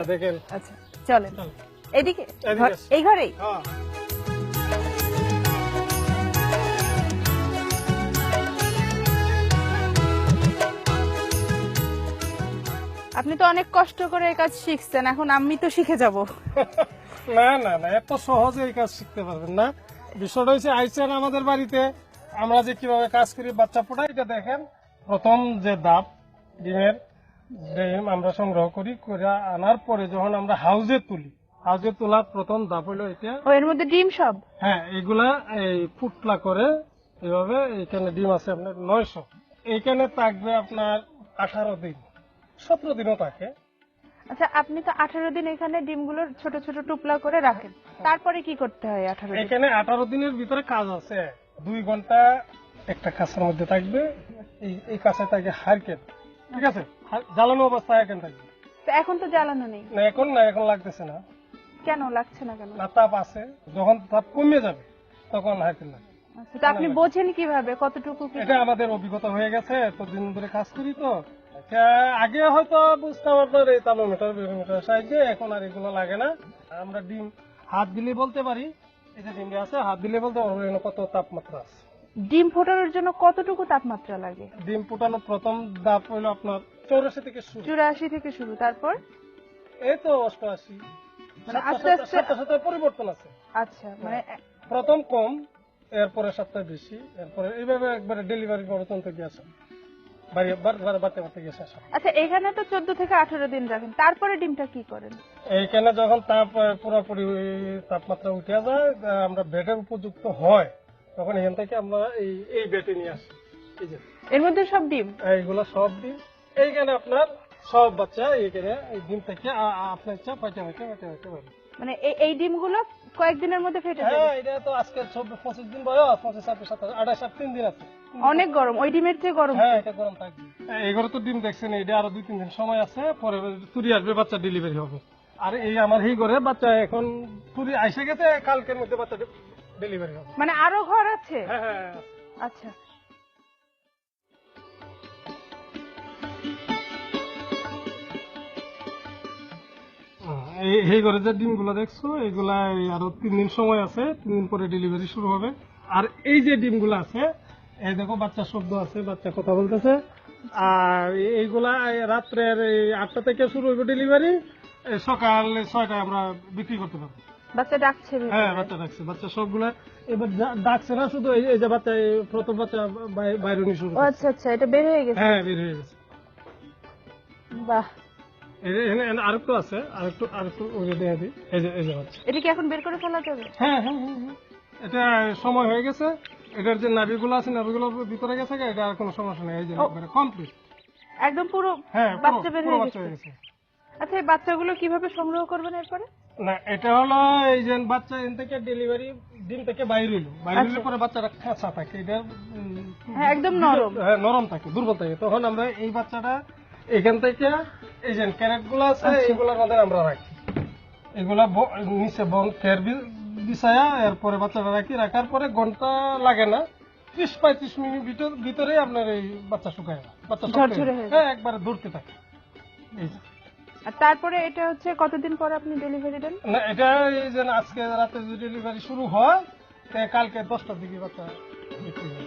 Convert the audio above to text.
দেখেন। আচ্ছা চলেন চলো। এদিকে এদিকে এই ঘরেই হ্যাঁ। আপনি তো অনেক কষ্ট করে এই কাজ শিখছেন, এখন আমি তো শিখে যাব। না না না, এত সহজে এই কাজ শিখতে পারবেন না। বিষয়টা হচ্ছে আইসেন আমাদের বাড়িতে, আমরা যে কিভাবে কাজ করি বাচ্চা ফোটাই, এটা দেখেন। প্রথম যে ধাপ, ডিমের ডিম আমরা সংগ্রহ করি, করে আনার পরে যখন আমরা হাউজে তুলি, হাউজে তোলার প্রথম ধাপ হলো এটা। ও এর মধ্যে ডিম সব? হ্যাঁ, এগুলা এই ফুটলা করে এভাবে। এইখানে ডিম আছে আপনার 900, এইখানে থাকবে আপনার 18 দিন, 17 দিনও থাকে। আচ্ছা, আপনি তো 18 দিন এখানে ডিমগুলোর ছোট ছোট টুকরা করে রাখেন, তারপরে কি করতে হয় 18 দিন? এখানে 18 দিনের ভিতরে কাজ আছে। 2 ঘন্টা একটা কাছের মধ্যে থাকবে, এই কাছে থাকে হারকেন, ঠিক আছে? জ্বালানো অবস্থায় এখানে থাকবে। তো এখন তো জ্বালানো নেই, না এখন না, এখন লাগতেছে না। কেন লাগছে না কেন? না, তাপ আছে, যখন তাপ কমে যাবে তখন হারকেন লাগবে। আচ্ছা, তো আপনি বোঝেন কিভাবে কতটুকু কি? এটা আমাদের অভিজ্ঞতা হয়ে গেছে, এতদিন ধরে কাজ করি তো। এটা আগে হয়তো বুঝতাম আপনার এই থার্মোমিটার বেরোমিটার সাহায্যে, এখন আর এগুলো লাগে না। আমরা ডিম হাত দিলে বলতে পারি, এই যে ডিমটা আছে, হাত দিলে বলতে পারবো এখানে কত তাপমাত্রা আছে। ডিম ফোটানোর জন্য কতটুকু তাপমাত্রা লাগে? ডিম ফুটানো প্রথম ধাপ হইলো আপনার 84 থেকে শুরু। 84 থেকে শুরু, তারপর? এই তো 88, মানে আস্তে আস্তে? সাথে সাথে পরিবর্তন আছে। আচ্ছা, মানে প্রথম কম, এরপরে সপ্তাহে বেশি, এরপরে এইভাবে একবারে ডেলিভারি পর্যন্ত গিয়েছে, বাড়তে বাড়তে গিয়েছে। আচ্ছা, এখানে তো 14 থেকে 18 দিন রাখেন, তারপরে ডিমটা কি করেন? এইখানে যখন তাপ পুরোপুরি তাপমাত্রা উঠে যায়, আমরা বেডের উপযুক্ত হয়, তখন এখান থেকে আমরা এই বেডে নিয়ে আসি। এই যে এর মধ্যে সব ডিম? এইগুলো সব ডিম, এইখানে আপনার সব বাচ্চা এইখানে এই ডিম থেকে আপনার ইচ্ছা পাইতে পারবে। মানে এই ডিমগুলো কয়েকদিনের মধ্যে ফেটে যাবে? হ্যাঁ, এটা তো আজকে 25 দিন বয়স, 25, 26, 27, 28, 3 দিন আছে। অনেক গরম, ওই ডিমের চেয়ে গরম? হ্যাঁ, এটা গরম থাকবে। এগুলো তো ডিম দেখছেন, এটা আরো 2-3 দিন সময় আছে, পরে তুরি আসবে, বাচ্চা ডেলিভারি হবে। আর এই আমার এই ঘরে বাচ্চা এখন তুরি আইসে গেছে, কালকের মধ্যে বাচ্চা ডেলিভারি হবে। মানে আরো ঘর আছে? হ্যাঁ হ্যাঁ। আচ্ছা, এই ঘরে যে ডিমগুলো দেখছো, এগুলা আরো 3 দিন সময় আছে, 3 দিন পরে ডেলিভারি শুরু হবে। আর এই যে ডিমগুলো আছে, এই দেখো বাচ্চার শব্দ আছে, বাচ্চা কথা বলতেছে। আর এইগুলা রাত্রের 8টা থেকে শুরু হবে ডেলিভারি, সকাল 6টায় আমরা বিক্রি করতে পারবো। বাচ্চা ডাকছে ভেতরে? হ্যাঁ, বাচ্চা ডাকছে, বাচ্চা সবগুলা এবার ডাকছে না, শুধু এই যে বাচ্চা, এই প্রথম বাচ্চা বাইরে নিয়ে শুরু ও করছে। আচ্ছা আচ্ছা, এটা বের হয়ে গেছে? হ্যাঁ, বের হয়ে গেছে। বাহ, আরেকটু আছে, আরেকটু ওই যে দেখা দিই, এই যে বাচ্চা। এটা কি এখন বের করে ফেলা যাবে? হ্যাঁ হ্যাঁ হ্যাঁ হ্যাঁ। এটা সময় হয়ে গেছে, এটার যে নাভিগুলো আছে, নাভিগুলো ভিতরে গেছে, এটা আর কোনো সমস্যা নেই, এই যে কমপ্লিট। একদম পুরো হ্যাঁ, বাচ্চা বের পুরো হয়ে বাচ্চা হয়ে গেছে? গেছে। আচ্ছা, এই বাচ্চাগুলো কিভাবে সংগ্রহ করবেন এরপরে? না, এটা হলো এই যে বাচ্চা এখান থেকে ডেলিভারি, ডিম থেকে বাইরে হইলো, বাইরে হইলে পরে বাচ্চাটা খাঁচা থাকে, এটা হ্যাঁ, একদম নরম। হ্যাঁ, নরম থাকে, দুর্বল থাকে। তখন আমরা এই বাচ্চাটা এখান থেকে এই যে ক্যারেট গুলো আছে, এইগুলোর মধ্যে আমরা রাখি। এগুলা নিচে খের বিছায়া, এরপরে বাচ্চাটা রাখি, রাখার পরে ঘন্টা লাগে না, 30-35 মিনিট ভিতরে আপনার এই বাচ্চা শুকায়, বাচ্চা ঝরঝরে হয়ে যায়। হ্যাঁ, একবারে ধরতে থাকে। এই যে আর তারপরে এটা হচ্ছে কতদিন পরে আপনি ডেলিভারি দেন? না, এটা এই যে আজকে রাতে যদি ডেলিভারি শুরু হয়, কালকে 10টার দিকে বাচ্চা বিক্রি হয়।